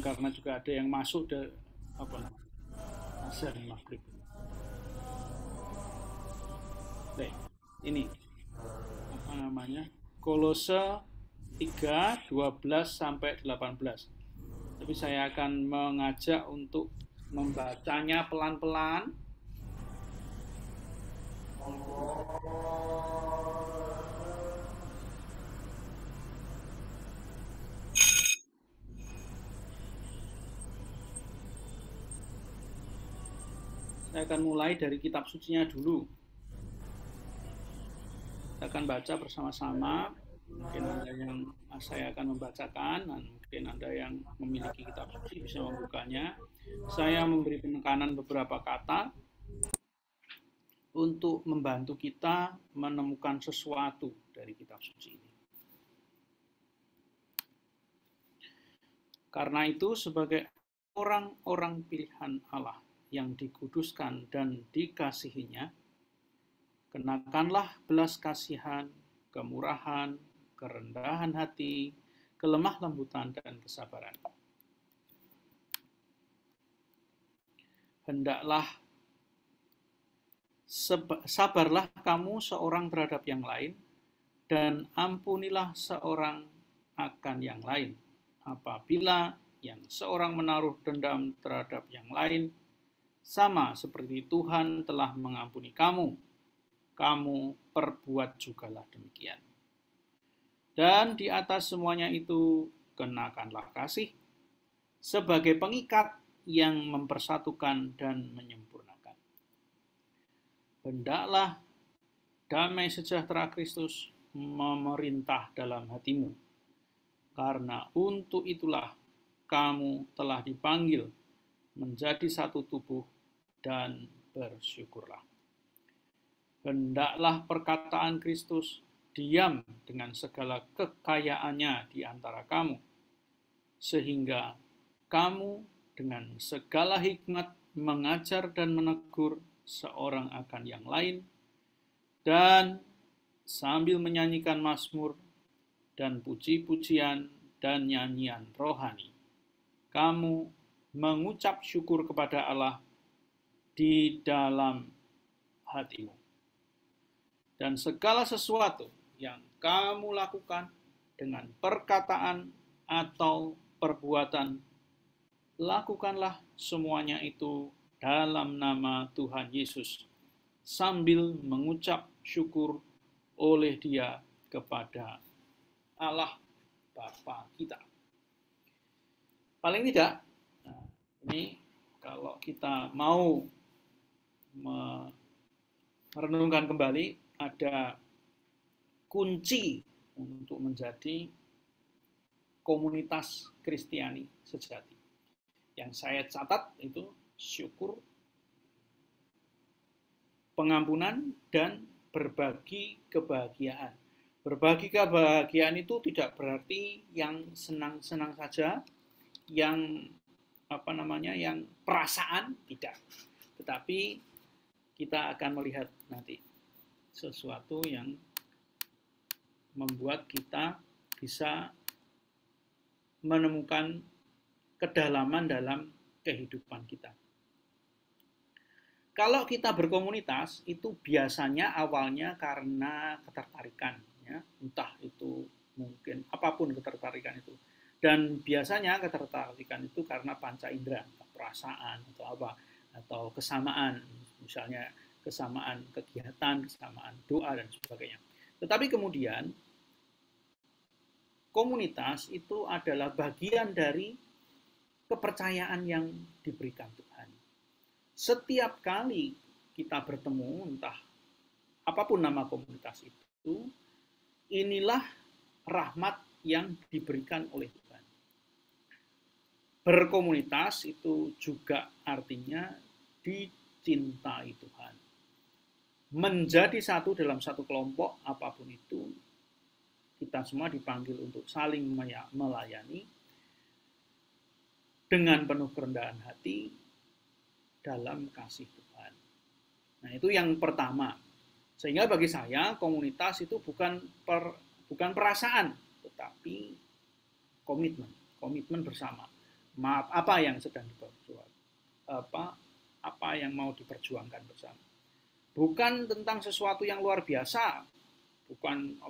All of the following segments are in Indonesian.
karena juga ada yang masuk dari apa azan maghrib. Baik, ini apa namanya? Kolose 3 12 sampai 18. Tapi saya akan mengajak untuk membacanya pelan-pelan. Saya akan mulai dari kitab sucinya dulu. Kita akan baca bersama-sama. Mungkin ada yang saya akan membacakan, dan mungkin ada yang memiliki kitab suci bisa membukanya. Saya memberi penekanan beberapa kata untuk membantu kita menemukan sesuatu dari kitab suci ini. Karena itu, sebagai orang-orang pilihan Allah yang dikuduskan dan dikasihinya, kenakanlah belas kasihan, kemurahan, kerendahan hati, kelemah lembutan, dan kesabaran. Hendaklah sabarlah kamu seorang terhadap yang lain, dan ampunilah seorang akan yang lain. Apabila yang seorang menaruh dendam terhadap yang lain, sama seperti Tuhan telah mengampuni kamu, kamu perbuat jugalah demikian. Dan di atas semuanya itu, kenakanlah kasih sebagai pengikat yang mempersatukan dan menyempurnakan. Hendaklah damai sejahtera Kristus memerintah dalam hatimu, karena untuk itulah kamu telah dipanggil menjadi satu tubuh, dan bersyukurlah. Hendaklah perkataan Kristus diam dengan segala kekayaannya di antara kamu, sehingga kamu dengan segala hikmat mengajar dan menegur seorang akan yang lain, dan sambil menyanyikan mazmur dan puji-pujian dan nyanyian rohani, kamu mengucap syukur kepada Allah di dalam hatimu. Dan segala sesuatu yang kamu lakukan dengan perkataan atau perbuatan, lakukanlah semuanya itu dalam nama Tuhan Yesus, sambil mengucap syukur oleh Dia kepada Allah Bapa kita. Paling tidak, ini kalau kita mau merenungkan kembali, ada kunci untuk menjadi komunitas Kristiani sejati. Yang saya catat itu syukur, pengampunan, dan berbagi kebahagiaan. Berbagi kebahagiaan itu tidak berarti yang senang-senang saja, yang yang perasaan, tidak. Tetapi kita akan melihat nanti sesuatu yang membuat kita bisa menemukan kedalaman dalam kehidupan kita. Kalau kita berkomunitas, itu biasanya awalnya karena ketertarikan, ya, entah itu mungkin apapun ketertarikan itu. Dan biasanya ketertarikan itu karena panca indera, perasaan atau apa, atau kesamaan, misalnya kesamaan kegiatan, kesamaan doa dan sebagainya. Tetapi kemudian komunitas itu adalah bagian dari kepercayaan yang diberikan Tuhan. Setiap kali kita bertemu, entah apapun nama komunitas itu, inilah rahmat yang diberikan oleh Tuhan. Berkomunitas itu juga artinya dicintai Tuhan. Menjadi satu dalam satu kelompok apapun itu, kita semua dipanggil untuk saling melayani dengan penuh kerendahan hati dalam kasih Tuhan. Nah, itu yang pertama. Sehingga bagi saya komunitas itu bukan perasaan, tetapi komitmen bersama. Maaf, apa yang sedang diperjuangkan, apa yang mau diperjuangkan bersama. Bukan tentang sesuatu yang luar biasa, bukan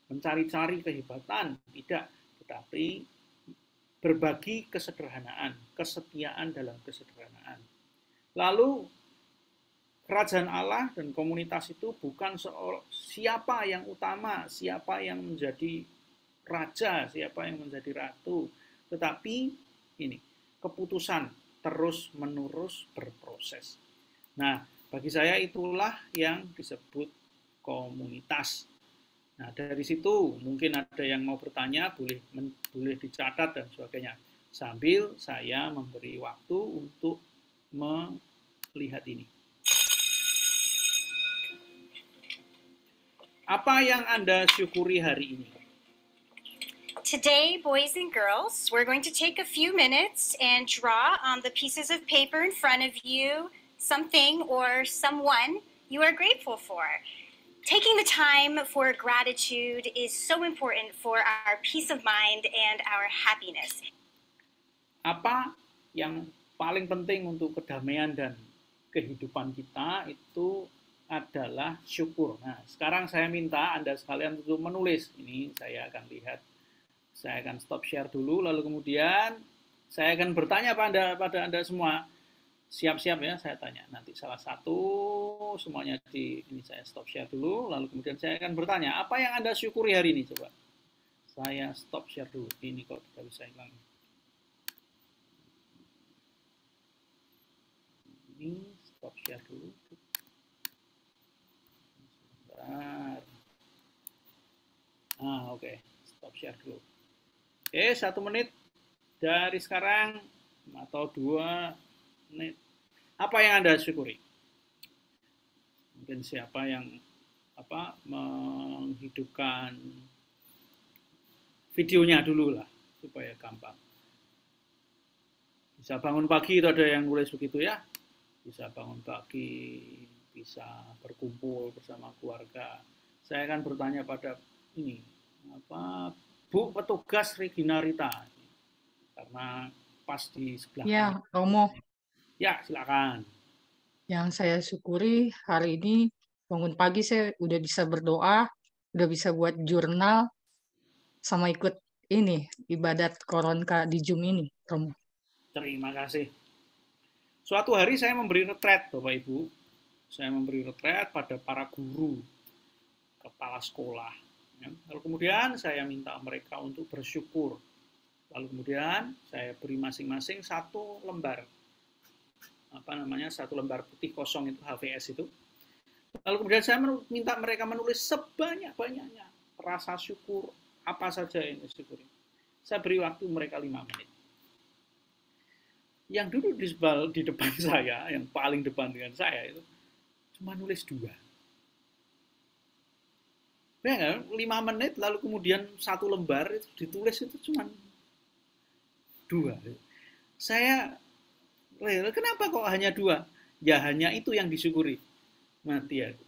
mencari-cari kehebatan, tidak, tetapi berbagi kesederhanaan, kesetiaan dalam kesederhanaan. Lalu kerajaan Allah dan komunitas itu bukan siapa yang utama, siapa yang menjadi raja, siapa yang menjadi ratu, tetapi ini keputusan terus-menerus berproses. Nah, bagi saya itulah yang disebut komunitas. Nah, dari situ mungkin ada yang mau bertanya, boleh dicatat dan sebagainya. Sambil saya memberi waktu untuk melihat ini. Apa yang Anda syukuri hari ini? Today, boys and girls, we're going to take a few minutes and draw on the pieces of paper in front of you something or someone you are grateful for. Taking the time for gratitude is so important for our peace of mind and our happiness. Apa yang paling penting untuk kedamaian dan kehidupan kita itu adalah syukur. Nah, sekarang saya minta Anda sekalian untuk menulis. Ini saya akan lihat. Saya akan stop share dulu, lalu kemudian saya akan bertanya pada Anda semua. Siap-siap ya, saya tanya. Nanti salah satu semuanya ini saya stop share dulu, lalu kemudian saya akan bertanya, apa yang Anda syukuri hari ini? Coba. Saya stop share dulu. Ini kok tidak bisa hilang. Ini stop share dulu. Sebentar. Oke. Stop share dulu. Oke, 1 menit dari sekarang atau 2 menit. Apa yang Anda syukuri? Mungkin siapa yang menghidupkan videonya dulu lah supaya gampang. Bisa bangun pagi itu ada yang nulis begitu ya. Bisa bangun pagi, bisa berkumpul bersama keluarga. Saya akan bertanya pada ini Bu petugas Regina Rita, karena pas di sebelah ya, Romo. Ya, silakan. Yang saya syukuri hari ini bangun pagi saya udah bisa berdoa, udah bisa buat jurnal, sama ikut ini ibadat Koronka di Zoom ini, Romo. Terima kasih. Suatu hari saya memberi retret, Bapak Ibu. Saya memberi retret pada para guru, kepala sekolah. Lalu kemudian saya minta mereka untuk bersyukur. Lalu kemudian saya beri masing-masing 1 lembar. Satu lembar putih kosong itu HVS itu. Lalu kemudian saya minta mereka menulis sebanyak-banyaknya rasa syukur apa saja yang disyukuri. Saya beri waktu mereka 5 menit. Yang duduk di depan saya, yang paling depan dengan saya itu cuma nulis 2. Ya, 5 menit lalu kemudian 1 lembar itu ditulis itu cuma 2. Saya kenapa kok hanya 2? Ya hanya itu yang disyukuri. Mati aku.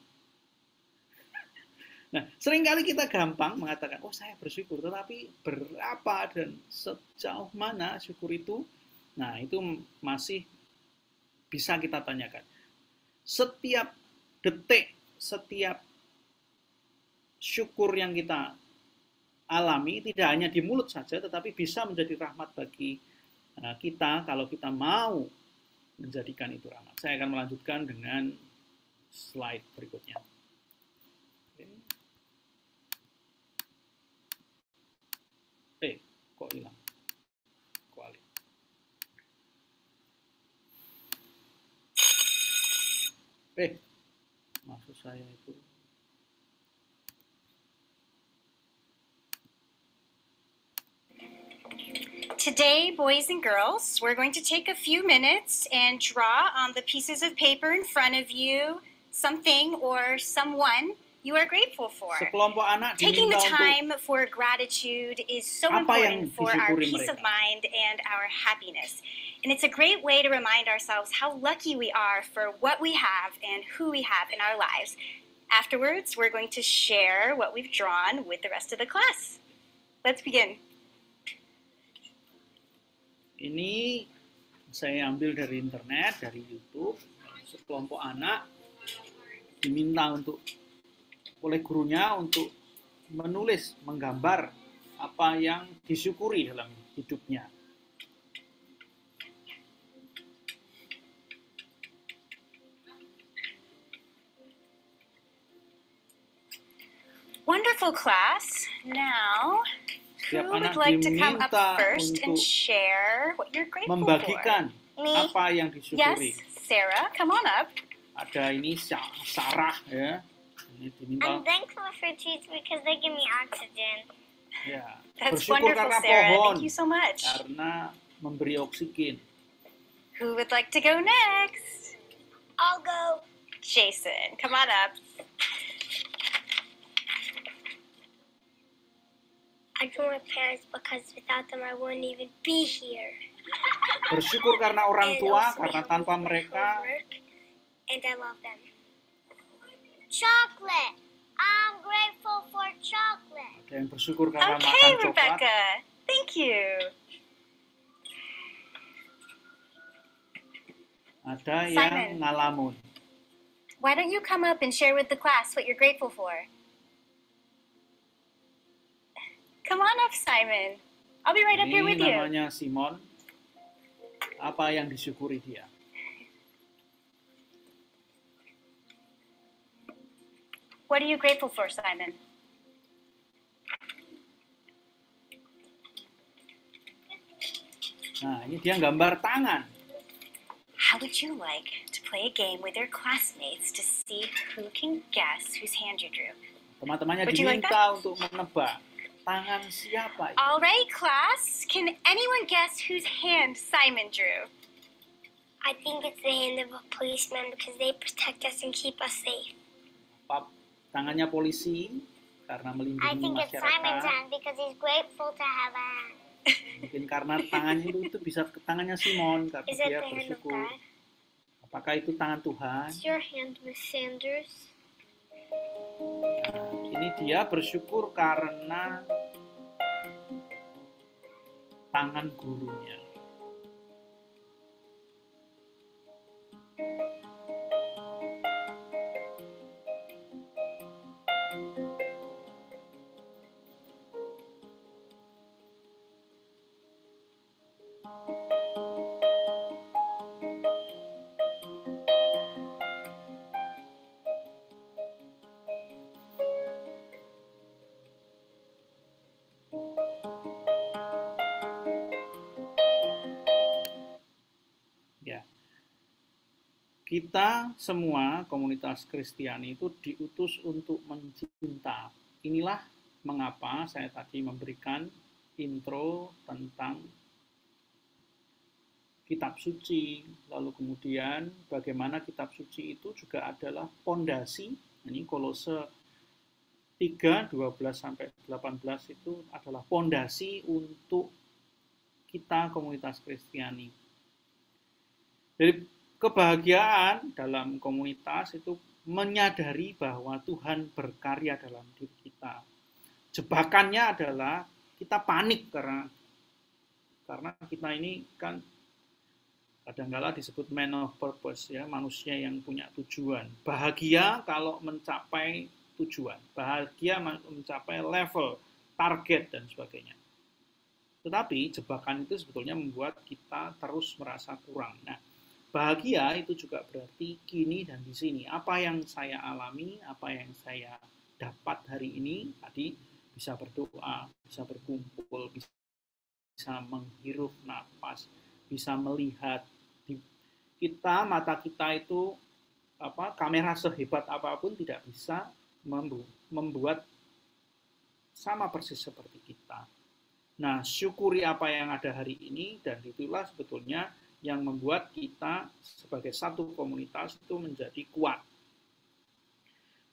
Nah, seringkali kita gampang mengatakan, oh saya bersyukur, tetapi berapa dan sejauh mana syukur itu? Nah, itu masih bisa kita tanyakan. Setiap detik, setiap syukur yang kita alami tidak hanya di mulut saja, tetapi bisa menjadi rahmat bagi kita kalau kita mau menjadikan itu rahmat. Saya akan melanjutkan dengan slide berikutnya. Kok hilang? Maksud saya itu Today, boys and girls, we're going to take a few minutes and draw on the pieces of paper in front of you something or someone you are grateful for. Sekelompok anak Taking the time for gratitude is so important for our peace of mind and our happiness. And it's a great way to remind ourselves how lucky we are for what we have and who we have in our lives. Afterwards, we're going to share what we've drawn with the rest of the class. Let's begin. Ini saya ambil dari internet, dari YouTube. Sekelompok anak diminta oleh gurunya untuk menulis, menggambar apa yang disyukuri dalam hidupnya. Wonderful class. Now, who Setiap would anak like to come up diminta first and untuk share what you're grateful for? membagikan Me. apa yang disyukuri. Yes, Sarah, come on up. Ada ini Sarah ya. Ini diminta. I'm thankful for trees because they give me oxygen. Ya, That's bersyukur wonderful, karena Sarah. pohon, Thank you so much. karena memberi oksigen. Who would like to go next? I'll go. Jason, come on up. I told my parents because without them I wouldn't even be here. Bersyukur karena orang And tua, also karena they help tanpa me with my mereka homework, and I love them. Chocolate. I'm grateful for chocolate. ada yang bersyukur karena Okay, makan coklat. Rebecca. Thank you. Ada Simon. yang ngalamun. Why don't you come up and share with the class what you're grateful for? Come on up, Simon. I'll be right up here Ini with you. namanya Simon. Apa yang disyukuri dia? What are you grateful for, Simon? Nah, ini dia gambar tangan. How would you like to play a game with your classmates to see who can guess whose hand you drew? Teman-temannya Would you like diminta untuk menebak tangan siapa itu. All right, class. Can anyone guess whose hand Simon drew? I think it's the hand of a policeman because they protect us and keep us safe. Tangannya polisi karena I melindungi think it's Simon's masyarakat. hand because he's grateful to have a hand. Mungkin karena tangannya itu bisa ke tangannya Simon karena Is it dia the hand of bersyukur. God? Apakah itu tangan Tuhan? Is your hand Miss Sanders? Ini dia bersyukur karena tangan gurunya. Ya. Kita semua komunitas Kristiani itu diutus untuk mencinta. Inilah mengapa saya tadi memberikan intro tentang kitab suci, lalu kemudian bagaimana kitab suci itu juga adalah pondasi. Ini Kolose 3, 12 sampai 18 itu adalah pondasi untuk kita komunitas Kristiani. Jadi kebahagiaan dalam komunitas itu menyadari bahwa Tuhan berkarya dalam diri kita. Jebakannya adalah kita panik karena kita ini kan kadang-kala disebut man of purpose ya, manusia yang punya tujuan. Bahagia kalau mencapai tujuan, bahagia mencapai level, target dan sebagainya. Tetapi jebakan itu sebetulnya membuat kita terus merasa kurang. Nah, bahagia itu juga berarti kini dan di sini. Apa yang saya alami, apa yang saya dapat hari ini, tadi bisa berdoa, bisa berkumpul, bisa menghirup nafas, bisa melihat. Mata kita itu kamera sehebat apapun tidak bisa membuat sama persis seperti kita. Nah, syukuri apa yang ada hari ini, dan itulah sebetulnya yang membuat kita sebagai satu komunitas itu menjadi kuat.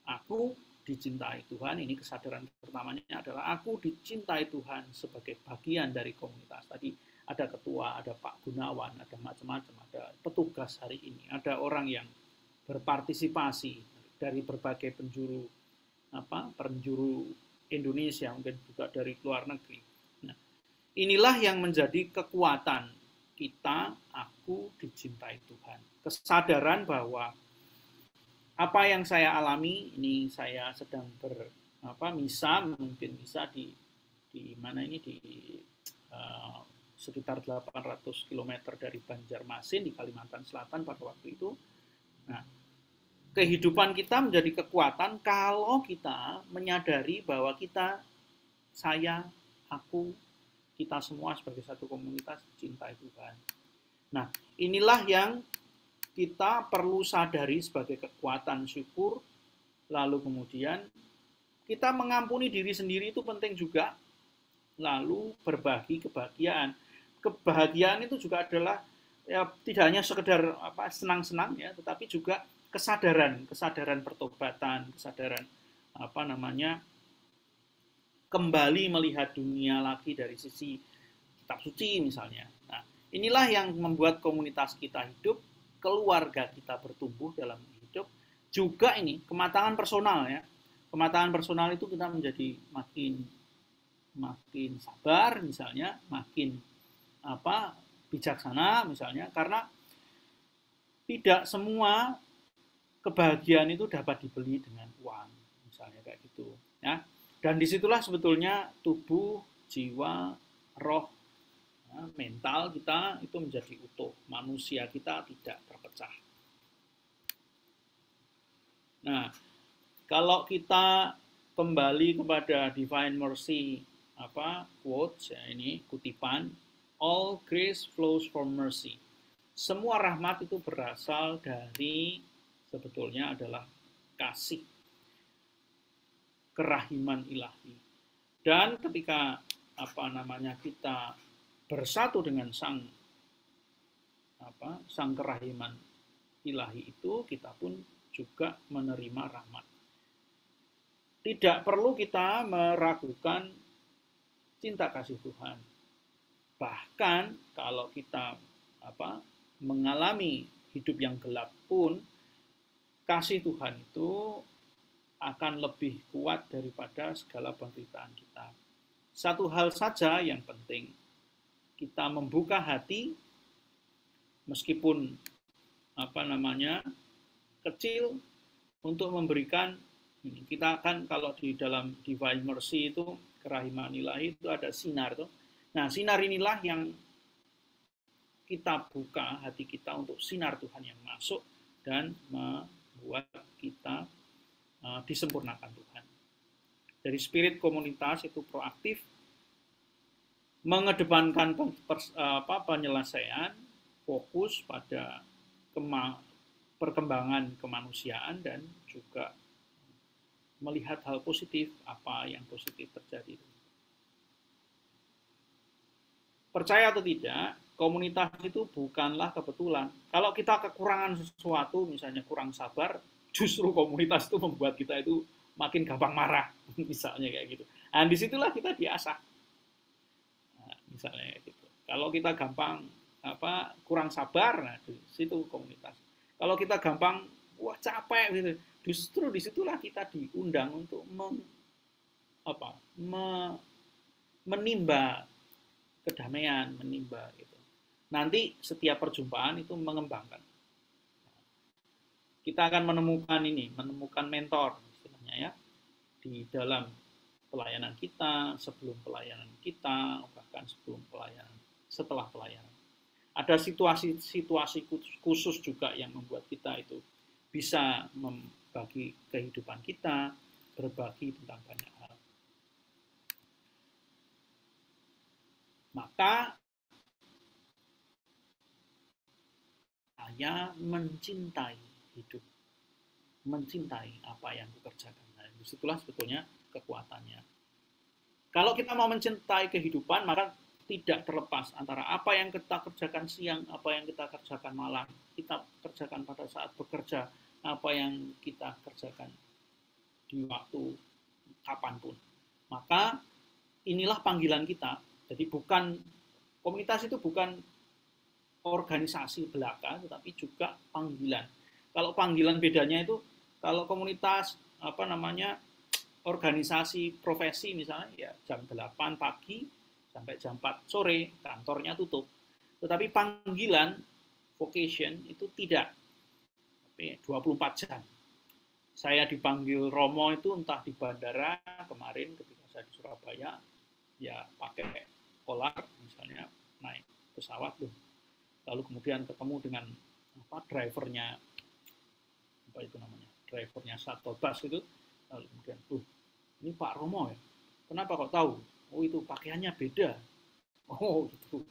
Aku dicintai Tuhan, ini kesadaran pertamanya adalah aku dicintai Tuhan sebagai bagian dari komunitas. Tadi ada ketua, ada Pak Gunawan, ada macam-macam, ada petugas hari ini, ada orang yang berpartisipasi dari berbagai penjuru Indonesia, mungkin juga dari luar negeri. Nah, inilah yang menjadi kekuatan aku dicintai Tuhan. Kesadaran bahwa apa yang saya alami, ini saya sedang misa, mungkin misa di mana ini, di sekitar 800 km dari Banjarmasin di Kalimantan Selatan pada waktu itu. Nah, kehidupan kita menjadi kekuatan kalau kita menyadari bahwa saya, aku, kita semua sebagai satu komunitas dicintai Tuhan. Nah, inilah yang kita perlu sadari sebagai kekuatan syukur, lalu kemudian kita mengampuni diri sendiri itu penting juga, lalu berbagi kebahagiaan. Kebahagiaan itu juga adalah ya tidak hanya sekedar senang-senang ya, tetapi juga kesadaran pertobatan, kesadaran kembali melihat dunia lagi dari sisi kitab suci misalnya. Nah, inilah yang membuat komunitas kita hidup, keluarga kita bertumbuh dalam hidup. Juga ini kematangan personal ya. Kematangan personal itu kita menjadi makin sabar misalnya, makin bijaksana misalnya, karena tidak semua kebahagiaan itu dapat dibeli dengan uang misalnya kayak gitu ya. Dan disitulah sebetulnya tubuh, jiwa, roh, mental kita itu menjadi utuh, manusia kita tidak terpecah. Nah, kalau kita kembali kepada Divine Mercy quotes ya, ini kutipan, all grace flows from mercy. Semua rahmat itu berasal dari sebetulnya adalah kasih, kerahiman ilahi. Dan ketika kita bersatu dengan sang kerahiman ilahi itu, kita pun juga menerima rahmat. Tidak perlu kita meragukan cinta kasih Tuhan. Bahkan kalau kita mengalami hidup yang gelap pun, kasih Tuhan itu akan lebih kuat daripada segala penderitaan kita. Satu hal saja yang penting, kita membuka hati, meskipun kecil, untuk memberikan. Kita kan kalau di dalam Divine Mercy itu, kerahiman ilahi itu ada sinar tuh. Nah, sinar inilah yang kita buka hati kita untuk sinar Tuhan yang masuk dan membuat kita disempurnakan Tuhan. Dari spirit komunitas itu proaktif, mengedepankan penyelesaian, fokus pada perkembangan kemanusiaan, dan juga melihat hal positif, apa yang positif terjadi. Percaya atau tidak, komunitas itu bukanlah kebetulan. Kalau kita kekurangan sesuatu, misalnya kurang sabar, justru komunitas itu membuat kita itu makin gampang marah, misalnya kayak gitu. Nah, disitulah kita diasah. Nah, misalnya kayak gitu. Kalau kita gampang kurang sabar, nah di situ komunitas. Kalau kita gampang capek gitu, justru disitulah kita diundang untuk menimba kedamaian, menimba gitu. Nanti setiap perjumpaan itu mengembangkan. Kita akan menemukan mentor istilahnya ya, di dalam pelayanan kita, sebelum pelayanan kita, bahkan sebelum pelayanan, setelah pelayanan. Ada situasi-situasi khusus juga yang membuat kita itu bisa membagi kehidupan kita, berbagi tentang banyak hal. Maka saya mencintai hidup, mencintai apa yang kukerjakan. Nah, disitulah sebetulnya kekuatannya. Kalau kita mau mencintai kehidupan, maka tidak terlepas antara apa yang kita kerjakan siang, apa yang kita kerjakan malam, kita kerjakan pada saat bekerja, apa yang kita kerjakan di waktu kapanpun. Maka inilah panggilan kita. Jadi komunitas itu bukan organisasi belaka, tetapi juga panggilan. Kalau panggilan bedanya itu, kalau komunitas organisasi profesi misalnya ya jam 8 pagi sampai jam 4 sore kantornya tutup. Tetapi panggilan vocation itu tidak 24 jam. Saya dipanggil Romo itu entah di bandara kemarin ketika saya di Surabaya, ya pakai polar misalnya, naik pesawat tuh, lalu kemudian ketemu dengan drivernya, apa itu namanya, drivernya shuttle bus itu, lalu kemudian ini Pak Romo ya, kenapa kok tahu? Oh itu pakaiannya beda. Oh gitu.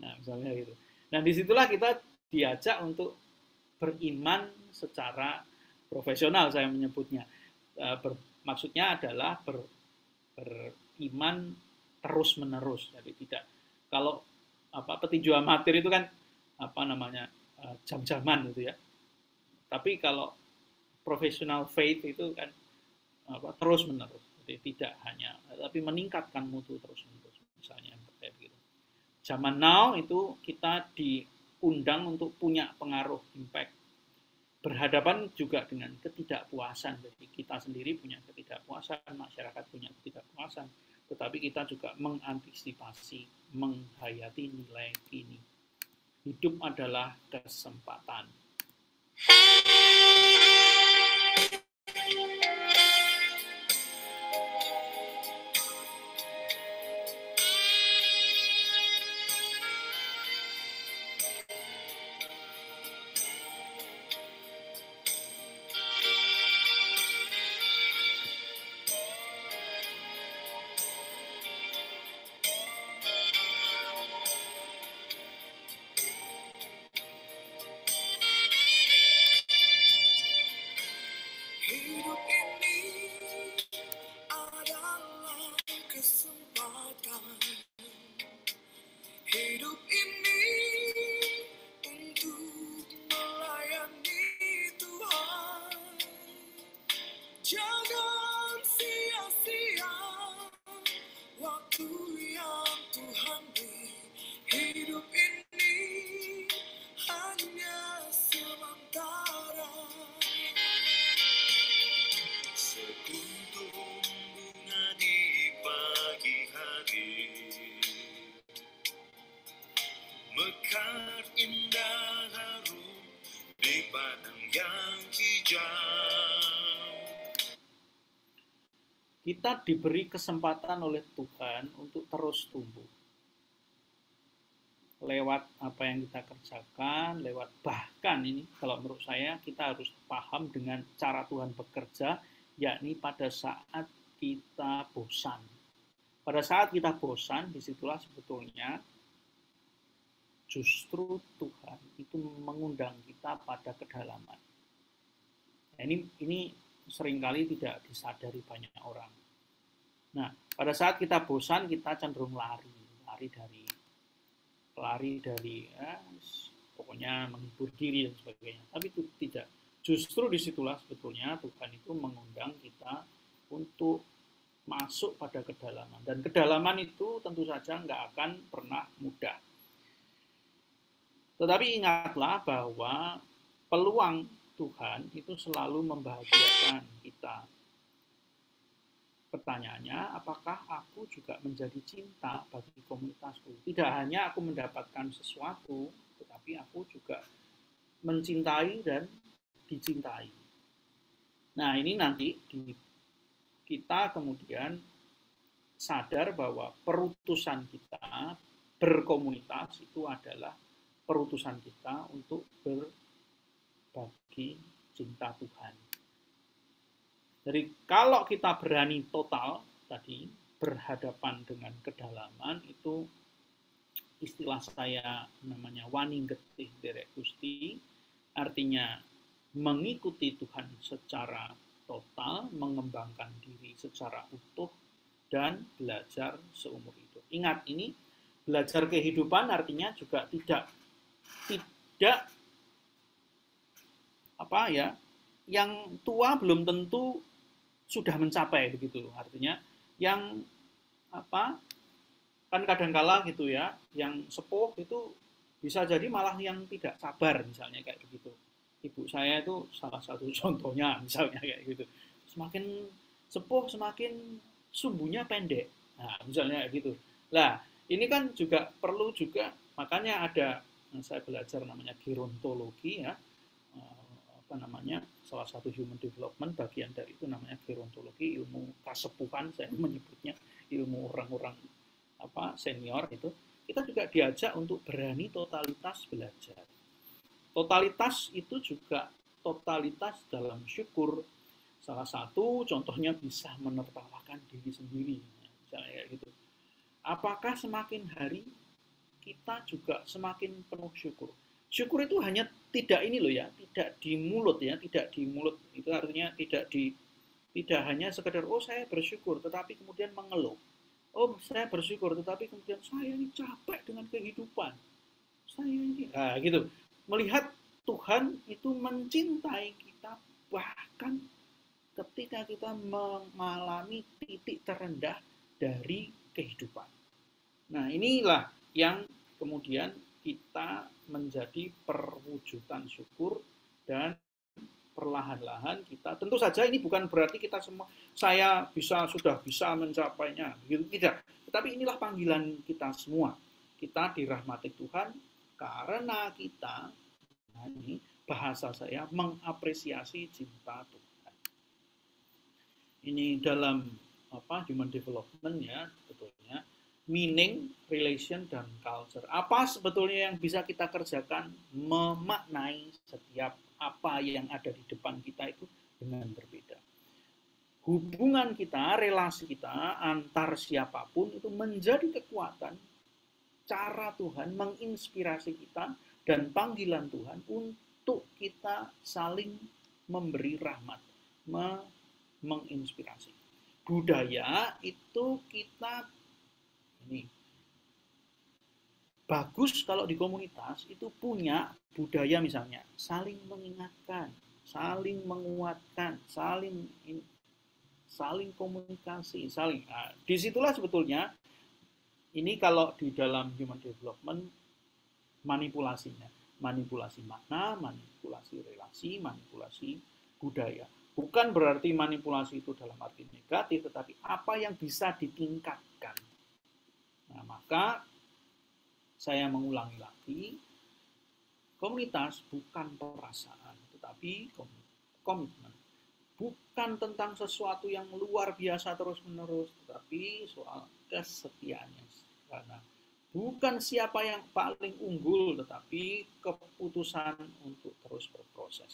Nah misalnya gitu. Nah disitulah kita diajak untuk beriman secara profesional, saya menyebutnya. Maksudnya adalah beriman terus menerus. Jadi tidak, kalau petinju amatir itu kan jam-jaman gitu ya. Tapi kalau professional faith itu kan terus menerus. Jadi tidak hanya, tapi meningkatkan mutu terus menerus. Misalnya kayak begitu. Zaman now itu kita diundang untuk punya pengaruh, impact, berhadapan juga dengan ketidakpuasan. Jadi kita sendiri punya ketidakpuasan, masyarakat punya ketidakpuasan, tetapi kita juga mengantisipasi, menghayati nilai kini. Hidup adalah kesempatan. Kita diberi kesempatan oleh Tuhan untuk terus tumbuh. Lewat apa yang kita kerjakan, lewat bahkan ini kalau menurut saya kita harus paham dengan cara Tuhan bekerja, yakni pada saat kita bosan. Pada saat kita bosan, disitulah sebetulnya justru Tuhan itu mengundang kita pada kedalaman. Nah, ini seringkali tidak disadari banyak orang. Nah, pada saat kita bosan, kita cenderung lari dari pokoknya menghibur diri dan sebagainya. Tapi itu tidak. Justru disitulah sebetulnya Tuhan itu mengundang kita untuk masuk pada kedalaman. Dan kedalaman itu tentu saja nggak akan pernah mudah. Tetapi ingatlah bahwa peluang Tuhan itu selalu membahagiakan kita. Pertanyaannya, apakah aku juga menjadi cinta bagi komunitasku? Tidak hanya aku mendapatkan sesuatu, tetapi aku juga mencintai dan dicintai. Nah, ini nanti kita kemudian sadar bahwa perutusan kita berkomunitas itu adalah perutusan kita untuk berbagi cinta Tuhan. Jadi kalau kita berani total tadi berhadapan dengan kedalaman, itu istilah saya namanya wani getih derek Gusti, artinya mengikuti Tuhan secara total, mengembangkan diri secara utuh, dan belajar seumur hidup. Ingat, ini belajar kehidupan artinya juga tidak yang tua belum tentu sudah mencapai begitu. Artinya yang kan kadangkala gitu ya, yang sepuh itu bisa jadi malah yang tidak sabar misalnya kayak begitu. Ibu saya itu salah satu contohnya misalnya kayak gitu. Semakin sepuh semakin sumbunya pendek. Nah, misalnya kayak gitu. Lah, ini kan juga perlu juga Makanya ada, saya belajar namanya gerontologi ya, salah satu human development, bagian dari itu namanya gerontologi, ilmu kasepuhan saya menyebutnya, ilmu orang-orang senior itu. Kita juga diajak untuk berani totalitas belajar. Totalitas itu juga totalitas dalam syukur. Salah satu contohnya bisa menertawakan diri sendiri, misalnya kayak gitu. Apakah semakin hari kita juga semakin penuh syukur? Syukur itu hanya tidak ini loh ya, tidak di mulut ya, tidak di mulut. Itu artinya tidak hanya sekedar saya bersyukur, tetapi kemudian mengeluh. Saya bersyukur, tetapi kemudian saya ini capek dengan kehidupan. Saya ini, gitu. Melihat Tuhan itu mencintai kita bahkan ketika kita mengalami titik terendah dari kehidupan. Nah, inilah yang kemudian kita menjadi perwujudan syukur, dan perlahan-lahan kita, tentu saja ini bukan berarti kita semua saya sudah bisa mencapainya, begitu tidak. Tetapi inilah panggilan kita semua. Kita dirahmati Tuhan karena kita, ini bahasa saya, mengapresiasi cinta Tuhan. Ini dalam human development ya, sebetulnya meaning, relation, dan culture. Apa sebetulnya yang bisa kita kerjakan memaknai setiap apa yang ada di depan kita itu dengan berbeda. Hubungan kita, relasi kita antar siapapun itu menjadi kekuatan, cara Tuhan menginspirasi kita, dan panggilan Tuhan untuk kita saling memberi rahmat, menginspirasi. Budaya itu kita ini bagus kalau di komunitas itu punya budaya misalnya saling mengingatkan, saling menguatkan, saling komunikasi, disitulah sebetulnya ini kalau di dalam human development manipulasinya, manipulasi makna, manipulasi relasi, manipulasi budaya. Bukan berarti manipulasi itu dalam arti negatif, tetapi apa yang bisa ditingkatkan. Nah, maka saya mengulangi lagi, komunitas bukan perasaan, tetapi komitmen. Bukan tentang sesuatu yang luar biasa terus-menerus, tetapi soal kesetiaannya. Karena bukan siapa yang paling unggul, tetapi keputusan untuk terus berproses.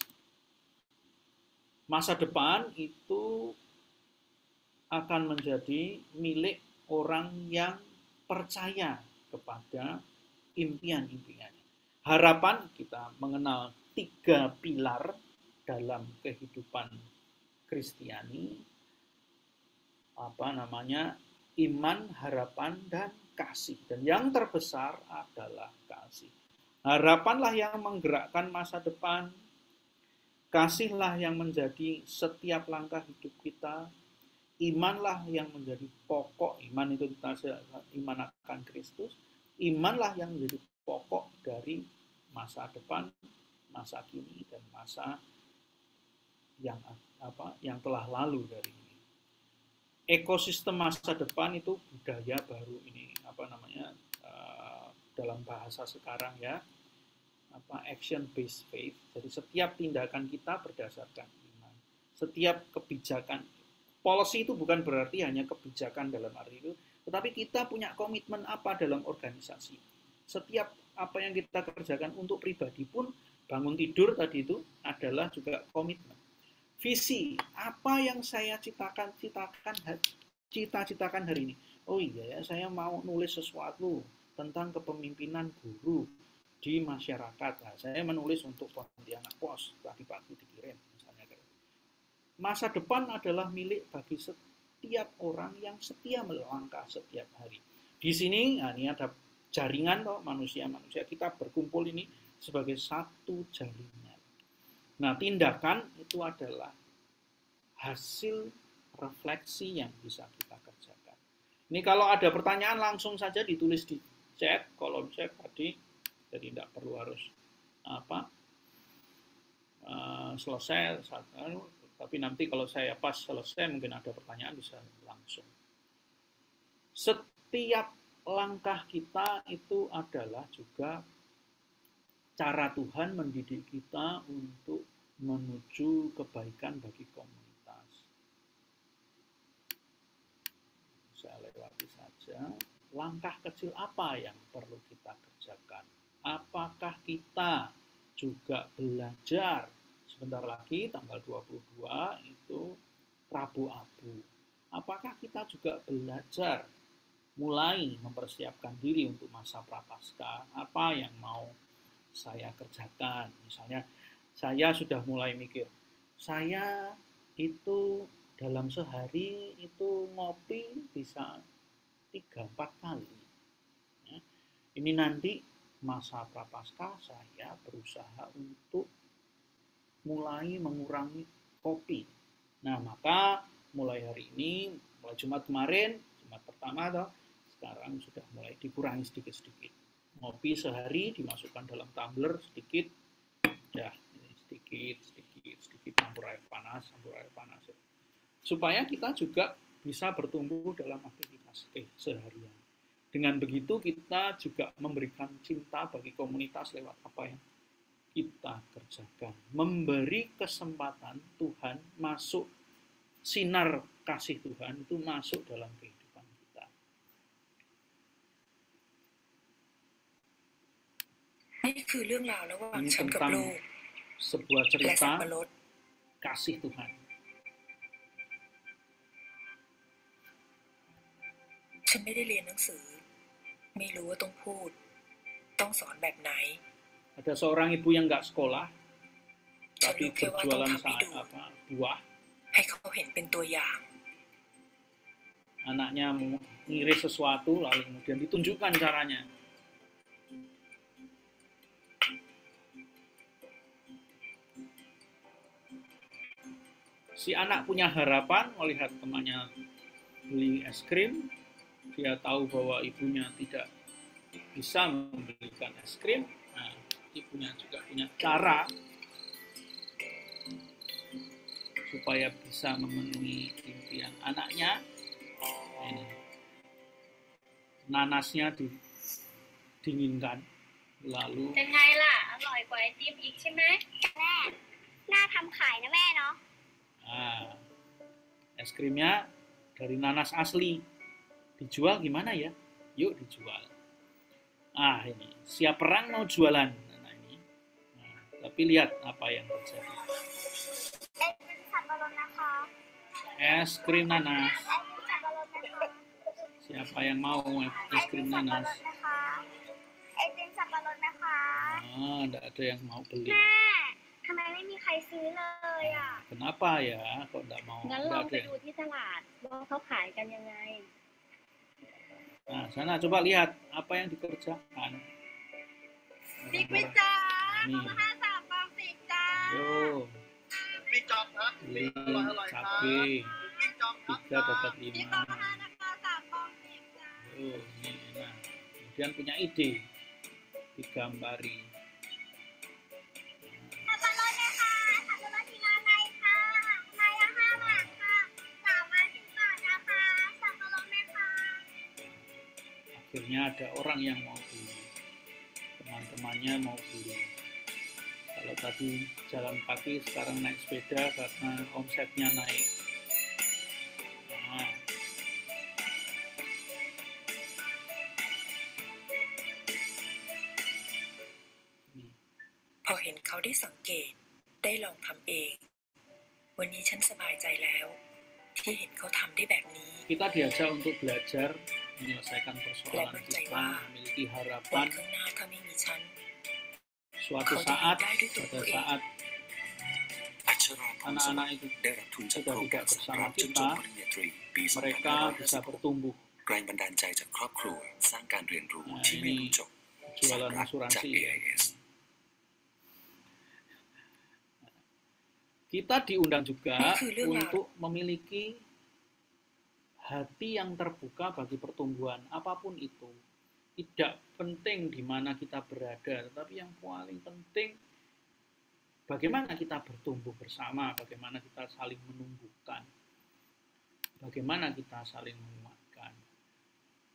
Masa depan itu akan menjadi milik orang yang percaya kepada impian-impiannya. Harapan, kita mengenal 3 pilar dalam kehidupan Kristiani, iman, harapan, dan kasih. Dan yang terbesar adalah kasih. Harapanlah yang menggerakkan masa depan, kasihlah yang menjadi setiap langkah hidup kita, imanlah yang menjadi pokok, iman itu kita iman akan Kristus, imanlah yang menjadi pokok dari masa depan, masa kini, dan masa yang telah lalu dari ini. Ekosistem masa depan itu budaya baru ini, dalam bahasa sekarang ya, action based faith. Jadi setiap tindakan kita berdasarkan iman. Setiap kebijakan, policy itu bukan berarti hanya kebijakan dalam arti itu, tetapi kita punya komitmen apa dalam organisasi. Setiap apa yang kita kerjakan untuk pribadi pun, bangun tidur tadi itu adalah juga komitmen. Visi, apa yang saya cita-citakan hari ini. Oh iya ya, saya mau nulis sesuatu tentang kepemimpinan guru di masyarakat. Nah, saya menulis untuk Pontianak Pos, pagi-pagi dikirim. Masa depan adalah milik bagi setiap orang yang setia melangkah setiap hari. Di sini, ini ada jaringan manusia-manusia, kita berkumpul ini sebagai satu jaringan. Nah, tindakan itu adalah hasil refleksi yang bisa kita kerjakan. Ini kalau ada pertanyaan langsung saja ditulis di chat, kolom chat tadi, jadi tidak perlu harus selesai, tapi nanti kalau saya pas selesai mungkin ada pertanyaan bisa langsung. Setiap langkah kita itu adalah juga cara Tuhan mendidik kita untuk menuju kebaikan bagi komunitas. Saya lewati saja. Langkah kecil apa yang perlu kita kerjakan? Apakah kita juga belajar? Sebentar lagi tanggal 22 itu Rabu Abu. Apakah kita juga belajar mulai mempersiapkan diri untuk masa Prapaskah? Apa yang mau saya kerjakan? Misalnya saya sudah mulai mikir, saya itu dalam sehari itu ngopi bisa 3-4 kali. Ya. Ini nanti masa Prapaskah saya berusaha untuk mulai mengurangi kopi. Nah, maka mulai hari ini, mulai Jumat kemarin, Jumat pertama toh, sekarang sudah mulai dikurangi sedikit-sedikit. Ngopi sehari dimasukkan dalam tumbler sedikit, ya sedikit, campur air panas. Supaya kita juga bisa bertumbuh dalam aktivitas seharian. Dengan begitu kita juga memberikan cinta bagi komunitas lewat apa yang kita kerjakan. Memberi kesempatan Tuhan masuk, sinar kasih Tuhan itu masuk dalam kehidupan kita. Ini tentang sebuah cerita kasih Tuhan. ฉันไม่ได้เรียนหนังสือไม่รู้ว่าต้องพูดต้องสอนแบบไหน Ada seorang ibu yang nggak sekolah tapi berjualan buah. ให้เขาเห็นเป็นตัวอย่าง Anaknya mengiris sesuatu lalu kemudian ditunjukkan caranya. Si anak punya harapan melihat temannya beli es krim. Dia tahu bahwa ibunya tidak bisa membelikan es krim. Nah, ibunya juga punya cara supaya bisa memenuhi impian anaknya. Ini. Nanasnya didinginkan, lalu เป็นไงล่ะอร่อยกว่าไอติมอีกใช่ไหมแม่น่าทำขายนะแม่เนาะ es krimnya dari nanas asli. Dijual gimana ya? Yuk dijual. Ini siap perang mau jualan. Nah, ini. Tapi lihat apa yang terjadi. Es krim nanas. Siapa yang mau es krim nanas? Tidak ada yang mau beli. Kenapa ya? Kok tidak mau? งั้นลองไปดูที่ตลาดว่าเขาขายกันยังไง Nah, sana coba lihat apa yang dikerjakan. บิ๊กวิจารณ์มาห้าสามฟองสิบจ้า Yo, พี่จอมครับ beli อร่อยครับ cabai พี่จอมครับ 3 dapat บิ๊ก 5. เอามาห้านะคะสามฟองสิบจ้า Ini enak. Kemudian punya ide, digambari. สับปะรดนะคะสับปะรดที่ร้านไหนคะไม้ละ5 บาทค่ะ3 ไม้ 10 บาทนะคะสับปะรดไหมคะ Akhirnya ada orang yang mau beli, teman-temannya mau beli. Kalau tadi jalan kaki, sekarang naik sepeda karena omsetnya naik. Nah, พอเห็นเขาได้สังเกตได้ลองทำเอง วันนี้ฉันสบายใจแล้ว ที่เห็นเขาทำได้แบบนี้ kita diajak untuk belajar menyelesaikan persoalan kita, memiliki วัน harapan ข้างหน้าถ้าไม่มีฉัน suatu saat, pada saat anak-anak itu ได้รับทุนจาก sudah โครงการ tidak สำห bersama รับจนจบ kita, ปริญญาตรีปี mereka bisa 2556 bertumbuh. แรงบันดาลใจจากครอบครัวสร้างการเรียนรู้ Nah, ที่ไม่ ini รู้จบ jualan จาก asuransi. AIS Kita diundang juga Itu lho, Pak. untuk memiliki hati yang terbuka bagi pertumbuhan apapun itu. Tidak penting di mana kita berada, tetapi yang paling penting bagaimana kita bertumbuh bersama, bagaimana kita saling menumbuhkan, bagaimana kita saling menguatkan.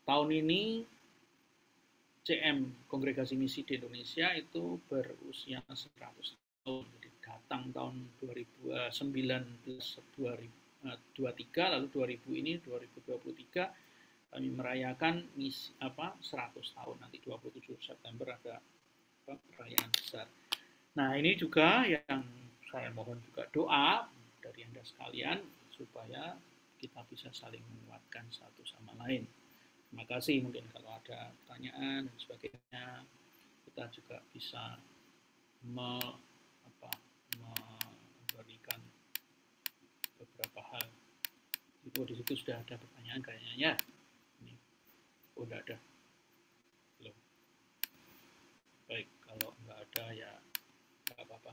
Tahun ini CM Kongregasi Misi di Indonesia itu berusia 100 tahun. Jadi datang tahun 2019 2023, lalu 2000 ini 2023 kami merayakan 100 tahun. Nanti 27 September ada perayaan besar. Nah, ini juga yang saya mohon juga doa dari Anda sekalian supaya kita bisa saling menguatkan satu sama lain. Terima kasih, mungkin kalau ada pertanyaan dan sebagainya kita juga bisa memberikan beberapa hal. Itu di situ sudah ada pertanyaan kayaknya ya. Ini udah ada. Belum. Baik, kalau nggak ada ya nggak apa-apa.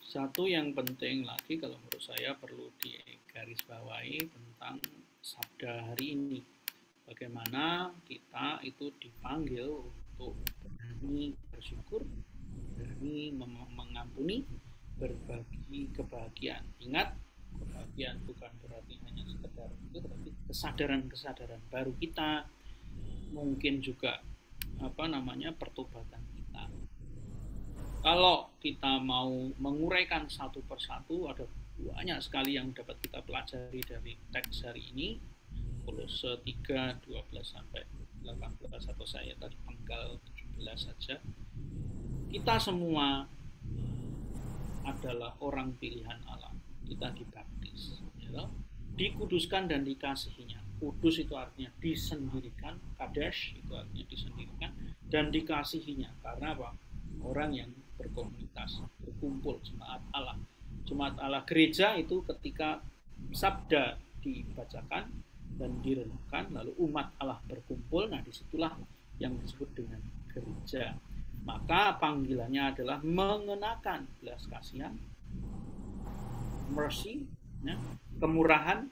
Satu yang penting lagi kalau menurut saya perlu digarisbawahi tentang sabda hari ini. Bagaimana kita itu dipanggil untuk berani bersyukur, berani mengampuni, berbagi kebahagiaan. Ingat, kebahagiaan bukan berarti hanya sekedar itu, tetapi kesadaran-kesadaran baru kita, mungkin juga pertobatan kita. Kalau kita mau menguraikan satu persatu, ada banyak sekali yang dapat kita pelajari dari teks hari ini. Kolose 3, 12 sampai 18, atau saya tadi penggal 17 saja. Kita semua adalah orang pilihan Allah. Kita dibaptis, ya, dikuduskan dan dikasihinya. Kudus itu artinya disendirikan, kadesh itu artinya disendirikan, dan dikasihinya. Karena apa? Orang yang berkomunitas, berkumpul, jemaat Allah. Jemaat Allah gereja itu ketika sabda dibacakan dan direnungkan, lalu umat Allah berkumpul, nah disitulah yang disebut dengan gereja. Maka panggilannya adalah mengenakan belas kasihan, mercy, ya, kemurahan,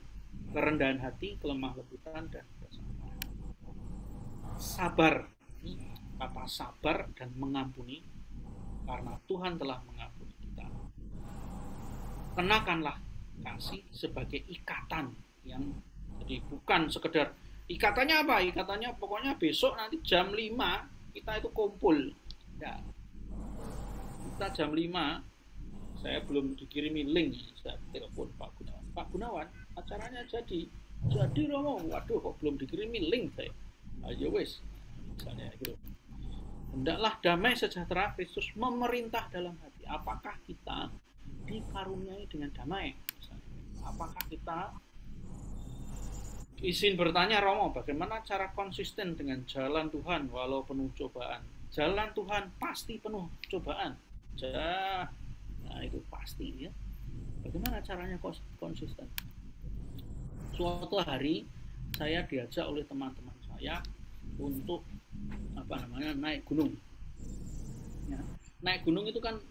kerendahan hati, kelemah lembutan, dan kesabaran. Sabar, kata sabar dan mengampuni, karena Tuhan telah mengampuni kita. Kenakanlah kasih sebagai ikatan yang jadi bukan sekedar ikatannya apa? Ikatannya pokoknya besok nanti jam 5 kita itu kumpul. Ya. Kita jam 5 saya belum dikirimi link, saya telepon Pak Gunawan. Pak Gunawan, acaranya jadi Romo. Waduh, kok belum dikirimi link saya. Ayo wes, misalnya gitu. Hendaklah damai sejahtera Kristus memerintah dalam hati. Apakah kita dikaruniai dengan damai? Apakah kita, izin bertanya Romo, bagaimana cara konsisten dengan jalan Tuhan walau penuh cobaan? Jalan Tuhan pasti penuh cobaan. Nah itu pasti ya. Bagaimana caranya konsisten? Suatu hari saya diajak oleh teman-teman saya untuk naik gunung. Ya, naik gunung itu kan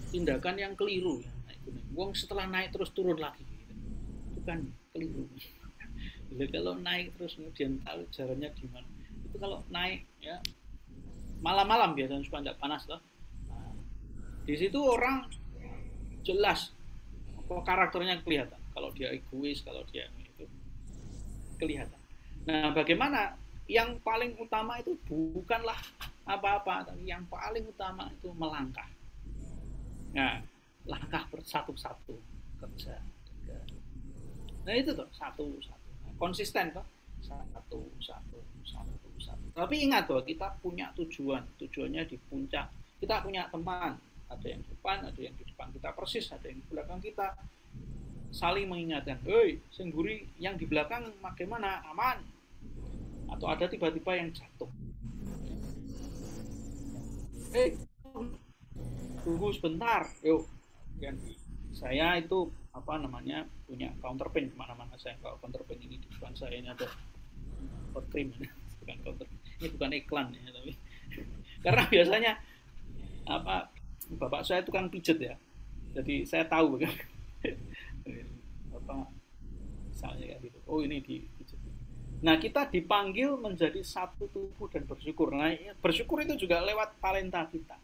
tindakan yang keliru ya, naik gunung. Wong setelah naik terus turun lagi, gitu. Itu kan keliru. Kalau naik terus kemudian tahu jalannya gimana. Itu kalau naik ya malam-malam biasanya supaya tidak panas loh. Nah, di situ orang jelas karakternya kelihatan. Kalau dia egois, kalau dia itu kelihatan. Nah, bagaimana? Yang paling utama itu bukanlah apa-apa, tapi yang paling utama itu melangkah. Nah, langkah satu-satu kerja. Nah itu tuh satu-satu. Konsisten tuh satu. Tapi ingat bahwa kita punya tujuannya di puncak. Kita punya teman, ada yang di depan, ada yang di depan kita persis, ada yang di belakang kita. Saling mengingatkan, hei, sing mburi yang di belakang bagaimana? Aman? Atau ada tiba-tiba yang jatuh. Hei, tunggu sebentar, yuk. Saya itu punya counterpain kemana-mana. Saya kalau counterpain ini di depan saya ini ada krim, bukan counter, ini bukan iklan ya, tapi karena biasanya bapak saya tukang pijet ya, jadi saya tahu misalnya kayak gitu. Oh ini dipijet. Nah kita dipanggil menjadi satu tubuh dan bersyukur. Nah bersyukur itu juga lewat talenta kita.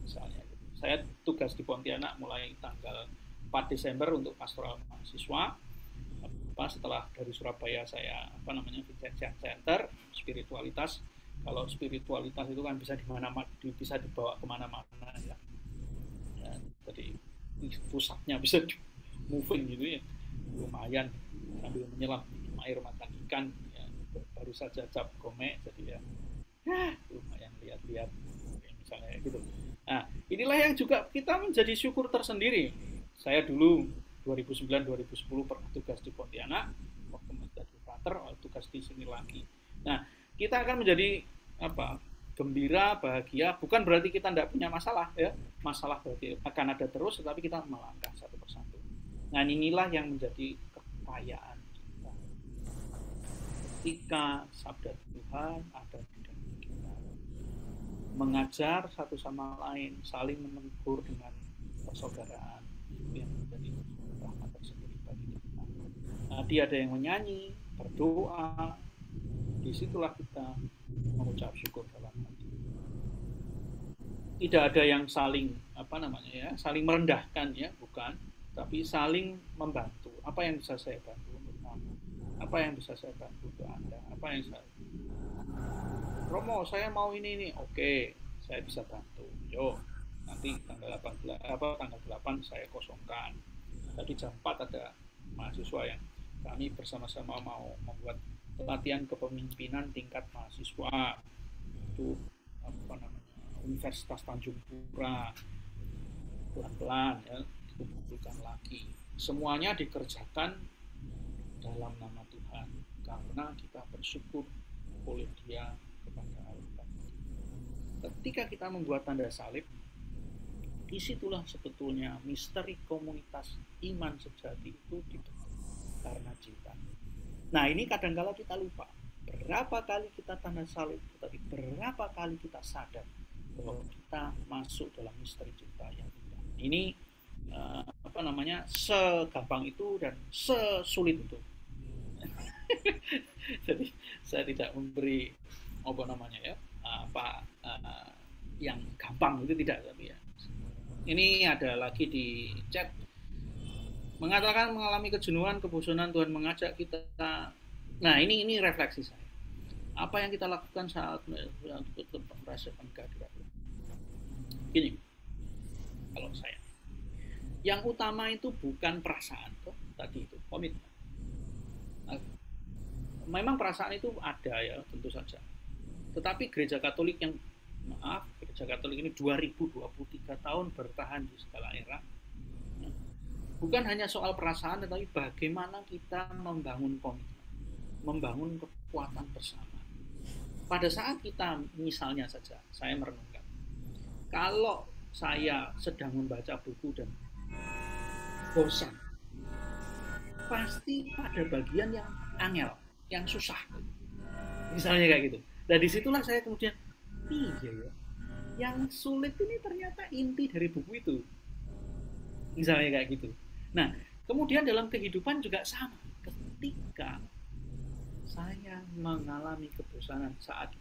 Misalnya gitu. Saya tugas di Pontianak mulai tanggal 4 Desember untuk pastoral mahasiswa. setelah dari Surabaya saya Vincentian Center spiritualitas. Kalau spiritualitas itu kan bisa bisa dibawa kemana-mana ya. Jadi pusatnya bisa moving gitu ya, lumayan sambil menyelam air mata ikan ya, baru saja cap gome jadi ya lumayan lihat-lihat misalnya gitu. Nah inilah yang juga kita menjadi syukur tersendiri. Saya dulu 2009-2010 pernah tugas di Pontianak, waktu menjadi frater, tugas di sini lagi. Nah kita akan menjadi gembira, bahagia, bukan berarti kita tidak punya masalah ya. Masalah berarti akan ada terus, tetapi kita melangkah satu persatu. Nah inilah yang menjadi kekayaan kita. Ketika sabda Tuhan ada di dalam kita, mengajar satu sama lain, saling menegur dengan persaudaraan, itu yang menjadi rahmat tersendiri bagi kita. Tadi ada yang menyanyi, berdoa, disitulah kita mengucap syukur dalam hati. Tidak ada yang saling saling merendahkan ya, bukan, tapi saling membantu. Apa yang bisa saya bantu untuk kamu? Apa yang bisa saya bantu untuk Anda? Apa yang saya Romo, saya mau ini. Oke, saya bisa bantu. Yo, nanti tanggal 8 saya kosongkan. Tadi jam 4 ada mahasiswa yang kami bersama-sama mau membuat pelatihan kepemimpinan tingkat mahasiswa itu Universitas Tanjung Pura, pelan-pelan ya dikumpulkan lagi. Semuanya dikerjakan dalam nama Tuhan karena kita bersyukur oleh Dia kepada Allah. Ketika kita membuat tanda salib, disitulah sebetulnya misteri komunitas iman sejati itu dibentuk karena cinta. Nah ini kadang-kala kita lupa berapa kali kita tanda salib, tetapi berapa kali kita sadar bahwa kita masuk dalam misteri cinta yang indah. Ini segampang itu dan sesulit itu. Jadi saya tidak memberi yang gampang itu tidak, tapi ya. Ini ada lagi di chat. Mengatakan mengalami kejenuhan, kebosanan, Tuhan mengajak kita. Nah, ini refleksi saya. Apa yang kita lakukan saat merasakan kehadiran Tuhan? Gini, kalau saya, yang utama itu bukan perasaan, tadi itu komitmen. Nah, memang perasaan itu ada ya, tentu saja. Tetapi Gereja Katolik Gereja Katolik ini 2023 tahun bertahan di segala era. Bukan hanya soal perasaan, tetapi bagaimana kita membangun komitmen, membangun kekuatan bersama. Pada saat kita, misalnya saja, saya merenungkan, kalau saya sedang membaca buku dan bosan, pasti ada bagian yang angel, yang susah, misalnya kayak gitu. Dan disitulah saya kemudian, iya ya, yang sulit ini ternyata inti dari buku itu, misalnya kayak gitu. Nah, kemudian dalam kehidupan juga sama. Ketika saya mengalami kebosanan saat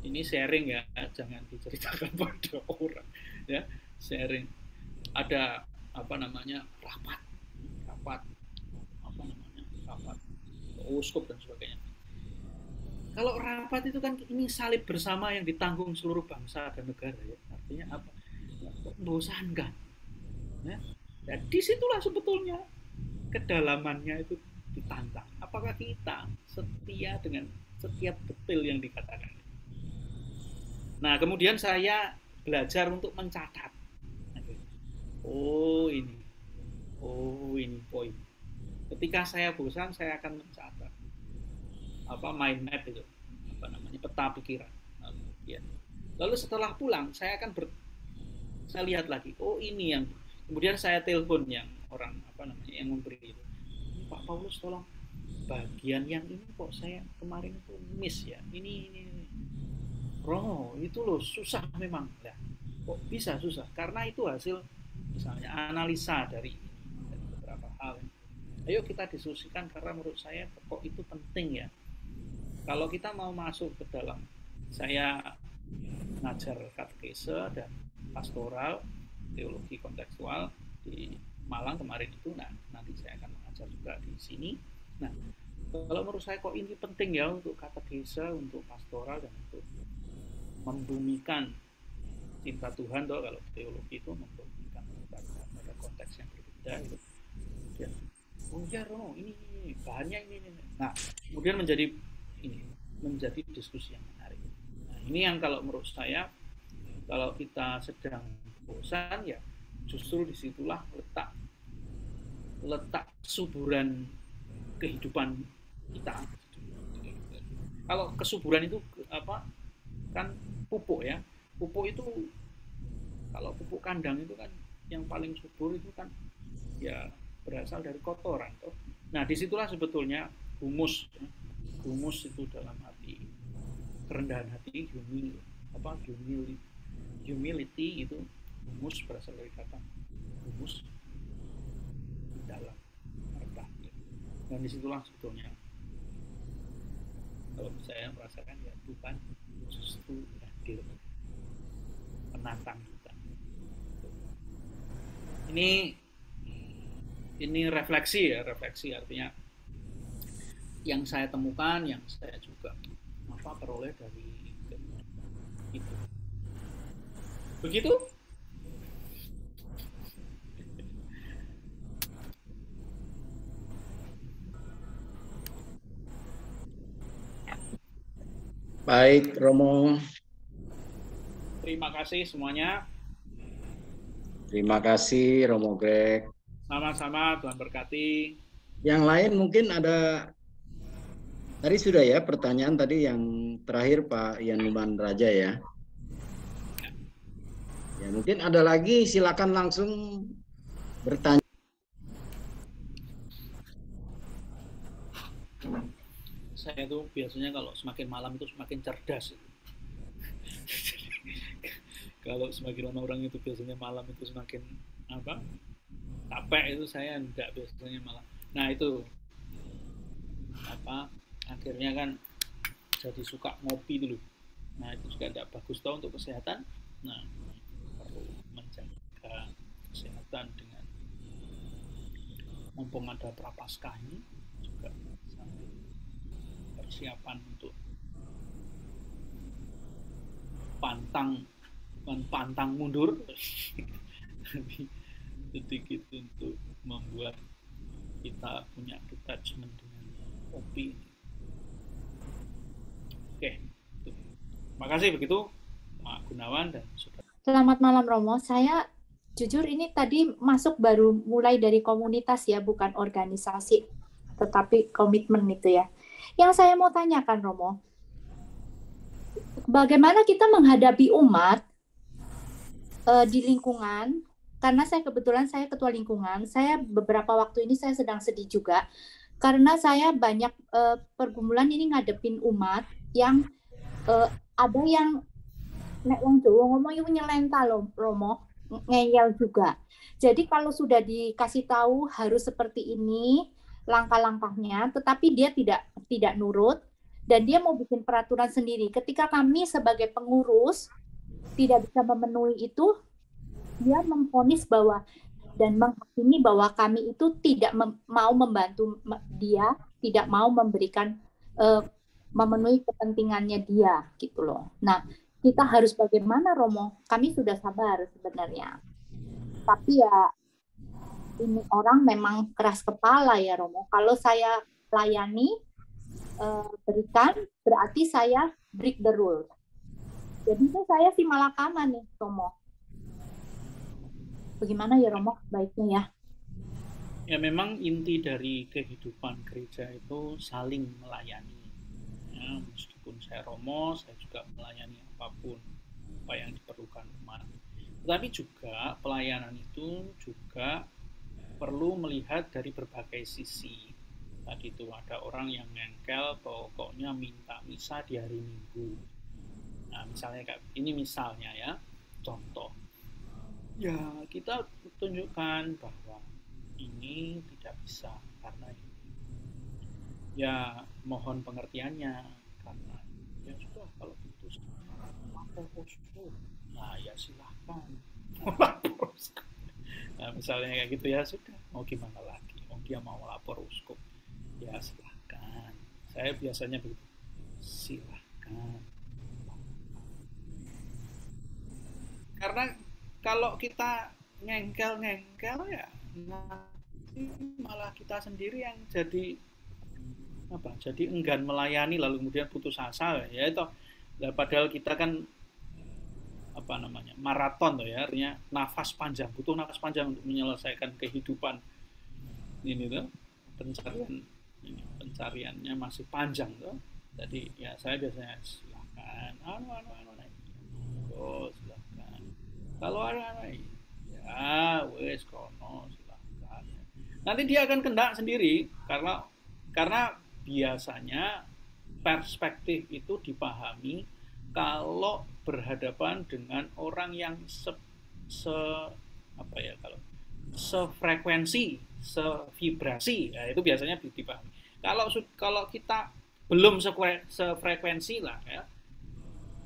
ini sharing ya, jangan diceritakan pada orang ya, sharing. Ada rapat uskup dan sebagainya. Kalau rapat itu kan ini salib bersama yang ditanggung seluruh bangsa dan negara ya. Artinya apa? Membosankan. Ya. Dan disitulah sebetulnya kedalamannya itu ditantang. Apakah kita setia dengan setiap detil yang dikatakan? Nah, kemudian saya belajar untuk mencatat. Oh ini poin. Ketika saya bosan, saya akan mencatat. Mind map itu, peta pikiran. Ya. Lalu setelah pulang, saya akan saya lihat lagi. Oh ini yang. Kemudian saya telepon yang orang yang memberi itu. Pak Paulus, tolong bagian yang ini kok saya kemarin itu miss ya. Ini. Romo, itu loh susah memang. Nah, kok bisa susah? Karena itu hasil misalnya analisa dari beberapa hal. Ayo kita diskusikan karena menurut saya kok itu penting ya. Kalau kita mau masuk ke dalam, saya ngajar katekese dan pastoral, teologi kontekstual di Malang kemarin itu. Nah, nanti saya akan mengajar juga di sini. Nah, kalau menurut saya kok ini penting ya untuk katedesa, untuk pastoral, dan untuk membumikan cinta Tuhan. Toh kalau teologi itu membumikan pada konteks yang berbeda itu. Kemudian, oh ya Romo, ini bahannya ini. Nah, kemudian menjadi diskusi yang menarik. Nah, ini yang kalau menurut saya, kalau kita sedang bosan, ya justru disitulah letak suburan kehidupan kita. Kalau kesuburan itu apa? Kan pupuk ya. Pupuk itu, kalau pupuk kandang itu kan yang paling subur itu kan ya berasal dari kotoran. Toh. Nah, disitulah sebetulnya humus. Ya. Humus itu dalam arti kerendahan hati, humility itu, humus berasal dari kata humus, di dalam rendah. Dan disitulah sebetulnya kalau saya merasakan ya Tuhan justru hadir menantang kita. Ini refleksi ya, refleksi artinya yang saya temukan, yang saya juga peroleh dari itu. Begitu? Baik, Romo. Terima kasih semuanya. Terima kasih, Romo Greg. Sama-sama, Tuhan berkati. Yang lain mungkin ada, tadi sudah ya pertanyaan tadi yang terakhir Pak Yanuman Raja ya. Ya mungkin ada lagi, silakan langsung bertanya. Saya tuh biasanya kalau semakin malam itu semakin cerdas. Kalau semakin lama orang itu biasanya malam itu semakin capek, itu saya enggak biasanya malam. Nah itu akhirnya kan jadi suka ngopi dulu. Nah itu juga tidak bagus tau untuk kesehatan. Nah perlu menjaga kesehatan dengan mumpung ada Prapaskah ini juga sampai persiapan untuk pantang mundur sedikit untuk membuat kita punya detachment dengan kopi. Oke, terima kasih begitu Pak Gunawan dan saudara. Selamat malam Romo, saya jujur ini tadi masuk baru mulai dari komunitas ya, bukan organisasi, tetapi komitmen itu ya. Yang saya mau tanyakan Romo, bagaimana kita menghadapi umat di lingkungan, karena saya kebetulan saya ketua lingkungan, saya beberapa waktu ini saya sedang sedih juga, karena saya banyak pergumulan ini ngadepin umat yang ada yang nek wong Jawa ngomong itu nyelenta loh Romo, ngeyel juga. Jadi kalau sudah dikasih tahu harus seperti ini langkah-langkahnya, tetapi dia tidak nurut dan dia mau bikin peraturan sendiri. Ketika kami sebagai pengurus tidak bisa memenuhi itu, dia memvonis bahwa dan menghakimi bahwa kami itu tidak mau membantu dia, tidak mau memberikan memenuhi kepentingannya dia gitu loh. Nah, kita harus bagaimana Romo? Kami sudah sabar sebenarnya. Tapi ya ini orang memang keras kepala ya Romo. Kalau saya layani berikan berarti saya break the rule. Jadi saya si malakama nih Romo. Bagaimana ya Romo baiknya ya? Ya memang inti dari kehidupan gereja itu saling melayani. Ya, meskipun saya Romo, saya juga melayani apapun apa yang diperlukan umat. Tetapi juga pelayanan itu juga perlu melihat dari berbagai sisi. Tadi itu ada orang yang ngengkel pokoknya minta misa di hari Minggu. Nah, misalnya kayak ini misalnya ya, contoh. Ya, kita tunjukkan bahwa ini tidak bisa karena ini. Ya, mohon pengertiannya karena ya sudah kalau itu lapor posko. Nah, ya silahkan. Nah, misalnya kayak gitu, ya sudah, mau gimana lagi, dia mau lapor uskup, ya silahkan. Saya biasanya begitu, silahkan. Karena kalau kita ngengkel ya nanti malah kita sendiri yang jadi enggan melayani, lalu kemudian putus asa ya itu. Padahal kita kan maraton tuh ya, artinya butuh nafas panjang untuk menyelesaikan kehidupan ini tuh, pencariannya masih panjang tuh. Jadi ya saya biasanya silakan, silakan. Kalau ada ya wes kono silakan. Nanti dia akan kena sendiri karena biasanya perspektif itu dipahami kalau berhadapan dengan orang yang sefrekuensi, sevibrasi, ya itu biasanya dipahami. Kalau kita belum sefrekuensi lah ya,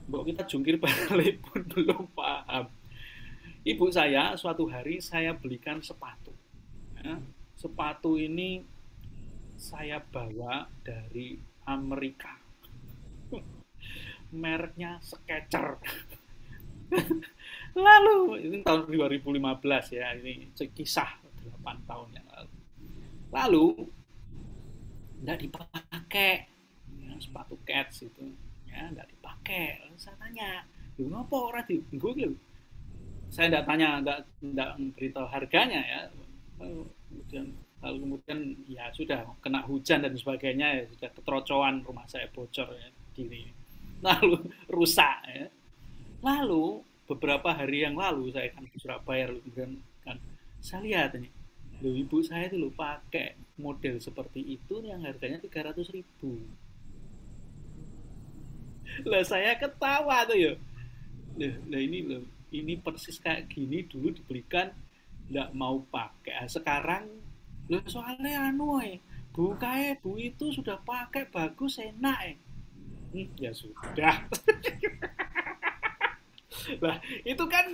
kita jungkir balik pun belum paham. Ibu saya suatu hari saya belikan sepatu. Ya, sepatu ini saya bawa dari Amerika. Mereknya Skechers. Lalu ini tahun 2015 ya, ini kisah 8 tahun yang lalu. Lalu nggak dipakai, ya, sepatu Keds itu ya nggak dipakai. Lalu saya tanya, lu ngapa orang di Google? Saya nggak tanya, nggak beritahu harganya ya. Lalu kemudian ya sudah kena hujan dan sebagainya, ya sudah ketrocoan, rumah saya bocor ya, diri. Lalu rusak ya. Lalu beberapa hari yang lalu saya kan ke Surabaya, lalu kemudian kan saya lihat ini, ibu saya itu pakai model seperti itu yang harganya 300.000. Lah saya ketawa tuh ya. Lah ini persis kayak gini dulu dibelikan nggak mau pakai. Sekarang soalnya Bu itu sudah pakai bagus, enak ya sudah. Lah itu kan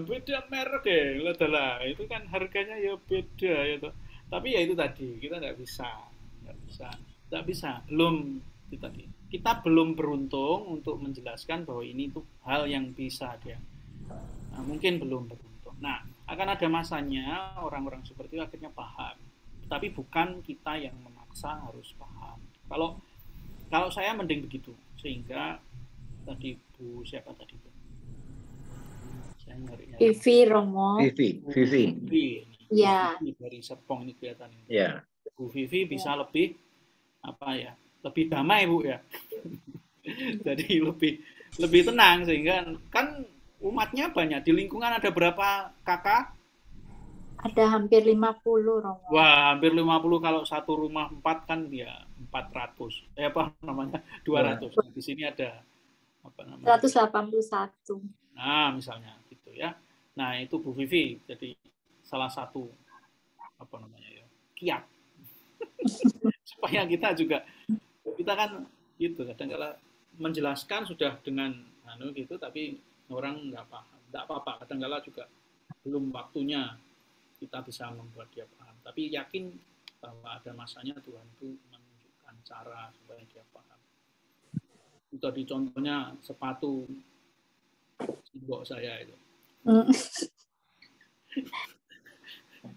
beda merek ya, itu kan harganya ya beda ya toh. Tapi ya itu tadi kita nggak bisa kita belum beruntung untuk menjelaskan bahwa ini tuh hal yang bisa dia. Mungkin belum beruntung. Nah, akan ada masanya orang-orang seperti itu akhirnya paham. Tapi bukan kita yang memaksa harus paham. Kalau saya mending begitu, sehingga tadi Bu siapa tadi Bu? Saya nyari. Vivi Romo. Vivi. Ya. Dari Serpong ini kelihatan. Ya. Bu Vivi bisa lebih lebih damai Bu ya. Jadi lebih tenang, sehingga kan umatnya banyak. Di lingkungan ada berapa kakak? Ada hampir 50 Romo. Wah, hampir 50. Kalau satu rumah 4 kan ya 400. 200. Nah, di sini ada 181. Nah, misalnya gitu ya. Nah, itu Bu Vivi jadi salah satu kiat. Supaya kita kan gitu, kadang-kala menjelaskan sudah dengan gitu, tapi orang nggak paham. Nggak apa-apa, kadang-kala juga belum waktunya kita bisa membuat dia paham. Tapi yakin bahwa ada masanya Tuhan itu menunjukkan cara supaya dia paham. Itu tadi contohnya sepatu simbok saya itu.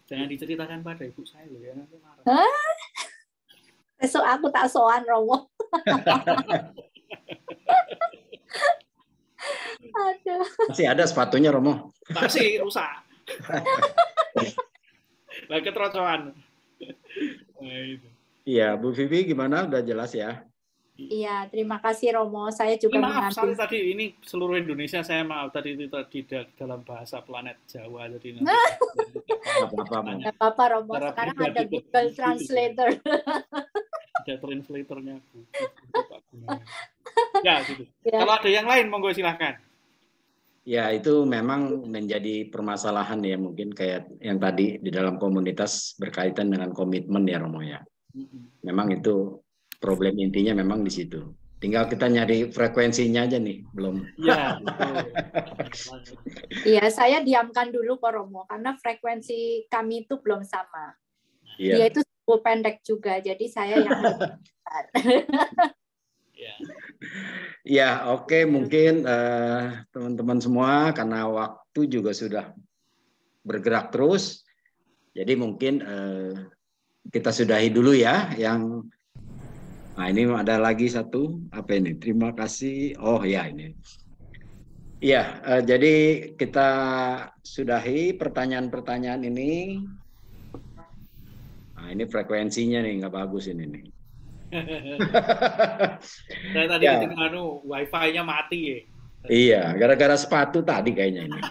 Jangan diceritakan pada ibu saya loh ya, nanti marah. Besok aku tak soan Romo. Aduh. Masih ada sepatunya Romo? Masih rusak. Lah ketrocoan. Nah, itu. Iya, Bu Vivi gimana? Udah jelas ya? Iya, terima kasih Romo. Saya juga maaf, tadi ini seluruh Indonesia saya maaf tadi itu dalam bahasa planet Jawa, jadi nanti nggak apa-apa Romo. Sekarang ada Google Translator. Ada translatornya Bu. Ya, gitu. Ya. Kalau ada yang lain monggo silahkan. Ya, itu memang menjadi permasalahan ya, mungkin kayak yang tadi di dalam komunitas berkaitan dengan komitmen ya Romo ya. Memang itu problem intinya memang di situ. Tinggal kita nyari frekuensinya aja nih, belum. Ya, betul. Iya, saya diamkan dulu Pak Romo karena frekuensi kami itu belum sama. Iya. Dia itu cukup pendek juga, jadi saya yang besar. Ya. Ya, oke, mungkin teman-teman semua karena waktu juga sudah bergerak terus, jadi mungkin kita sudahi dulu ya. Nah, ini ada lagi satu, apa ini? Terima kasih. Oh ya, ini. Ya, jadi kita sudahi pertanyaan-pertanyaan ini. Nah, ini frekuensinya nih nggak bagus ini nih. Saya tadi Ya. ketika wifi-nya mati ya. Iya, gara-gara sepatu tadi kayaknya ini.